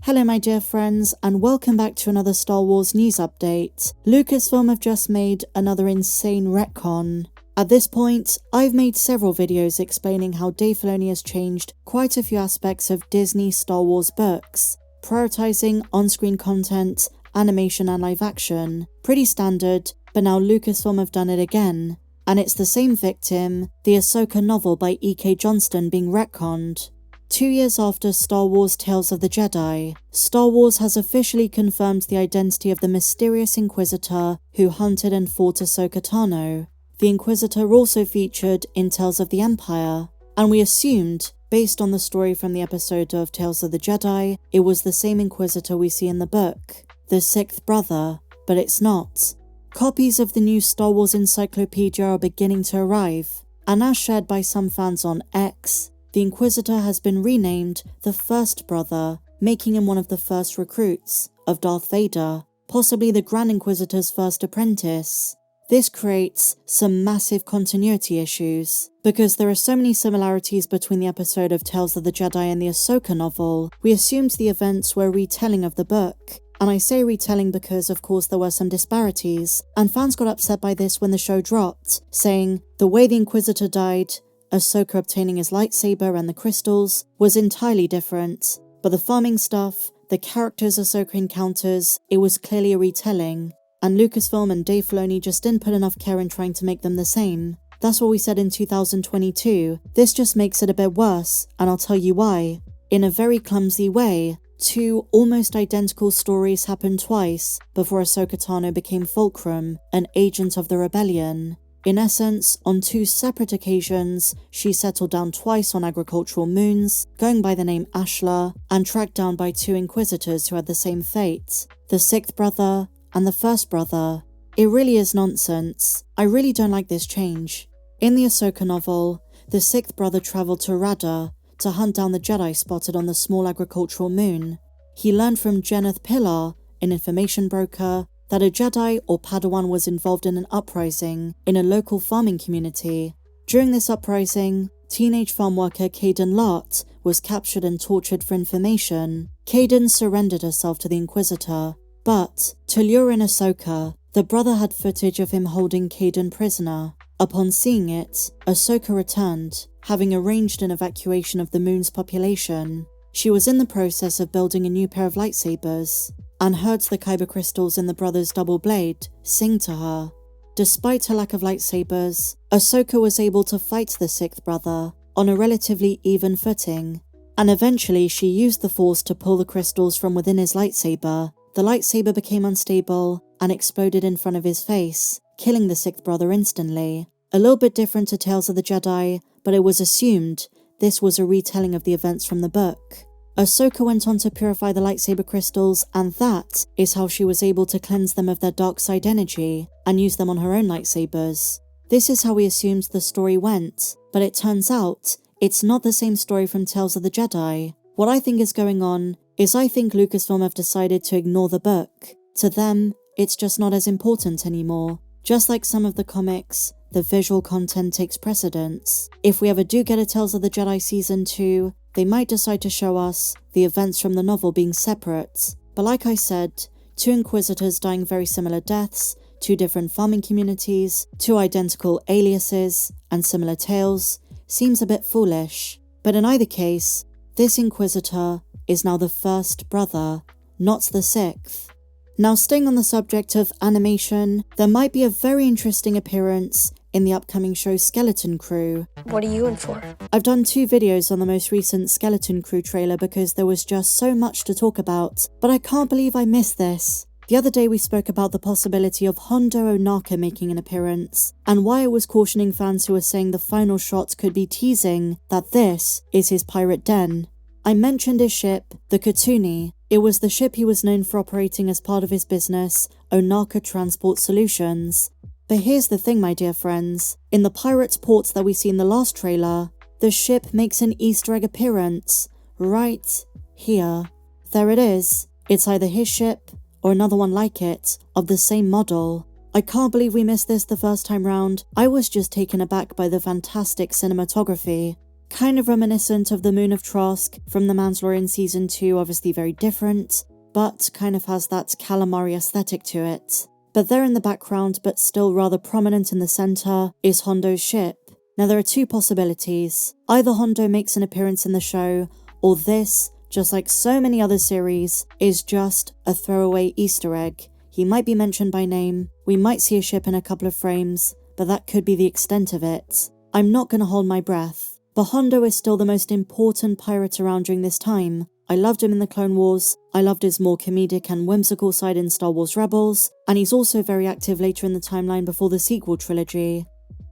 Hello my dear friends, and welcome back to another Star Wars news update. Lucasfilm have just made another insane retcon. At this point, I've made several videos explaining how Dave Filoni has changed quite a few aspects of Disney Star Wars books, prioritizing on-screen content, animation and live action. Pretty standard, but now Lucasfilm have done it again. And it's the same victim, the Ahsoka novel by E.K. Johnston being retconned. 2 years after Star Wars Tales of the Jedi, Star Wars has officially confirmed the identity of the mysterious Inquisitor who hunted and fought Ahsoka Tano. The Inquisitor also featured in Tales of the Empire, and we assumed, based on the story from the episode of Tales of the Jedi, it was the same Inquisitor we see in the book, the sixth brother, but it's not. Copies of the new Star Wars encyclopedia are beginning to arrive, and as shared by some fans on X, the Inquisitor has been renamed the First Brother, making him one of the first recruits of Darth Vader, possibly the Grand Inquisitor's first apprentice. This creates some massive continuity issues, because there are so many similarities between the episode of Tales of the Jedi and the Ahsoka novel. We assumed the events were a retelling of the book, and I say retelling because of course there were some disparities, and fans got upset by this when the show dropped, saying the way the Inquisitor died, Ahsoka obtaining his lightsaber and the crystals, was entirely different. But the farming stuff, the characters Ahsoka encounters, it was clearly a retelling. And Lucasfilm and Dave Filoni just didn't put enough care in trying to make them the same. That's what we said in 2022. This just makes it a bit worse, and I'll tell you why. In a very clumsy way, two almost identical stories happened twice before Ahsoka Tano became Fulcrum, an agent of the rebellion. In essence, on two separate occasions, she settled down twice on agricultural moons, going by the name Ashla, and tracked down by two Inquisitors who had the same fate, the sixth brother and the first brother. It really is nonsense. I really don't like this change. In the Ahsoka novel, the sixth brother travelled to Rada to hunt down the Jedi spotted on the small agricultural moon. He learned from Jenneth Pillar, an information broker, that a Jedi or Padawan was involved in an uprising in a local farming community. During this uprising, teenage farm worker Kaden Lott was captured and tortured for information. Kaden surrendered herself to the Inquisitor, but to lure in Ahsoka, the brother had footage of him holding Kaden prisoner. Upon seeing it, Ahsoka returned, having arranged an evacuation of the moon's population. She was in the process of building a new pair of lightsabers, and heard the kyber crystals in the brother's double blade sing to her. Despite her lack of lightsabers, Ahsoka was able to fight the sixth brother on a relatively even footing, and eventually she used the Force to pull the crystals from within his lightsaber. The lightsaber became unstable and exploded in front of his face, killing the sixth brother instantly. A little bit different to Tales of the Jedi, but it was assumed this was a retelling of the events from the book. Ahsoka went on to purify the lightsaber crystals, and that is how she was able to cleanse them of their dark side energy and use them on her own lightsabers. This is how we assumed the story went, but it turns out it's not the same story from Tales of the Jedi. What I think is going on is I think Lucasfilm have decided to ignore the book. To them, it's just not as important anymore. Just like some of the comics, the visual content takes precedence. If we ever do get a Tales of the Jedi Season 2, they might decide to show us the events from the novel being separate. But like I said, two Inquisitors dying very similar deaths, two different farming communities, two identical aliases, and similar tales seems a bit foolish. But in either case, this Inquisitor is now the first brother, not the sixth. Now, staying on the subject of animation, there might be a very interesting appearance in the upcoming show Skeleton Crew. What are you in for? I've done 2 videos on the most recent Skeleton Crew trailer because there was just so much to talk about, but I can't believe I missed this. The other day we spoke about the possibility of Hondo Ohnaka making an appearance, and why I was cautioning fans who were saying the final shot could be teasing that this is his pirate den. I mentioned his ship, the Katuni. It was the ship he was known for operating as part of his business, Ohnaka Transport Solutions. But here's the thing, my dear friends. In the pirate's ports that we see in the last trailer, the ship makes an Easter egg appearance, right here. There it is. It's either his ship, or another one like it, of the same model. I can't believe we missed this the first time round. I was just taken aback by the fantastic cinematography. kind of reminiscent of the Moon of Trask from The Mandalorian Season 2, obviously very different, but kind of has that calamari aesthetic to it. But there in the background, but still rather prominent in the center, is Hondo's ship. Now there are two possibilities. Either Hondo makes an appearance in the show, or this, just like so many other series, is just a throwaway Easter egg. He might be mentioned by name, we might see a ship in a couple of frames, but that could be the extent of it. I'm not gonna hold my breath, but Hondo is still the most important pirate around during this time. I loved him in the Clone Wars, I loved his more comedic and whimsical side in Star Wars Rebels, and he's also very active later in the timeline before the sequel trilogy.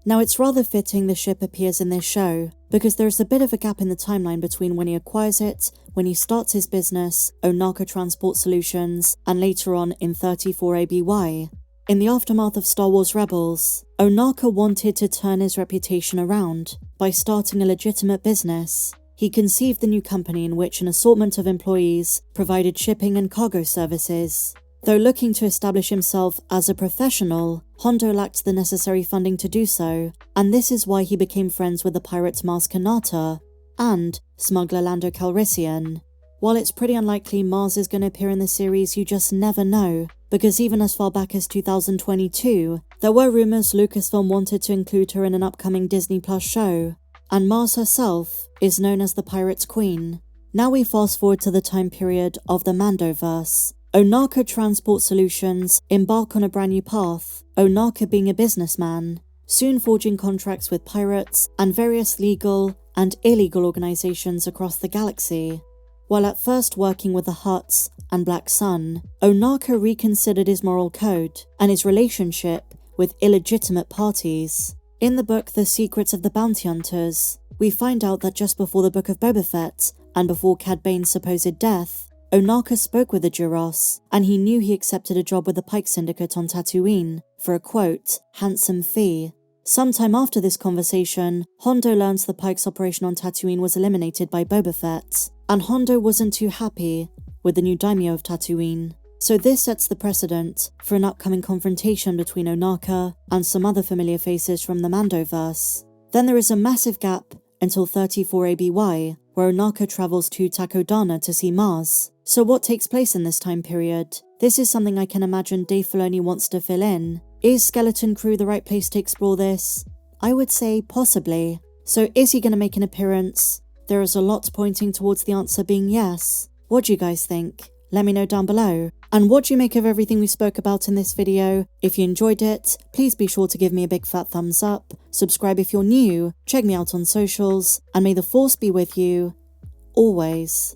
Now it's rather fitting the ship appears in this show, because there's a bit of a gap in the timeline between when he acquires it, when he starts his business, Ohnaka Transport Solutions, and later on in 34 ABY. In the aftermath of Star Wars Rebels, Ohnaka wanted to turn his reputation around by starting a legitimate business. He conceived the new company in which an assortment of employees provided shipping and cargo services. Though looking to establish himself as a professional, Hondo lacked the necessary funding to do so, and this is why he became friends with the pirate Maz Kanata and smuggler Lando Calrissian. While it's pretty unlikely Maz is going to appear in the series, you just never know, because even as far back as 2022, there were rumours Lucasfilm wanted to include her in an upcoming Disney Plus show, and Maz herself is known as the Pirate's Queen. Now we fast forward to the time period of the Mandoverse. Ohnaka Transport Solutions embark on a brand new path, Ohnaka being a businessman, soon forging contracts with pirates and various legal and illegal organisations across the galaxy. While at first working with the Hutts and Black Sun, Ohnaka reconsidered his moral code and his relationship with illegitimate parties. In the book The Secrets of the Bounty Hunters, we find out that just before the Book of Boba Fett and before Cad Bane's supposed death, Ohnaka spoke with the Duras, and he knew he accepted a job with the Pike Syndicate on Tatooine for a, quote, handsome fee. Sometime after this conversation, Hondo learns the Pike's operation on Tatooine was eliminated by Boba Fett, and Hondo wasn't too happy with the new daimyo of Tatooine. So this sets the precedent for an upcoming confrontation between Ohnaka and some other familiar faces from the Mandoverse. Then there is a massive gap until 34 ABY, where Ohnaka travels to Takodana to see Maz. So what takes place in this time period? This is something I can imagine Dave Filoni wants to fill in. Is Skeleton Crew the right place to explore this? I would say possibly. So is he going to make an appearance? There is a lot pointing towards the answer being yes. What do you guys think? Let me know down below. And what do you make of everything we spoke about in this video? If you enjoyed it, please be sure to give me a big fat thumbs up, subscribe if you're new, check me out on socials, and may the Force be with you, always.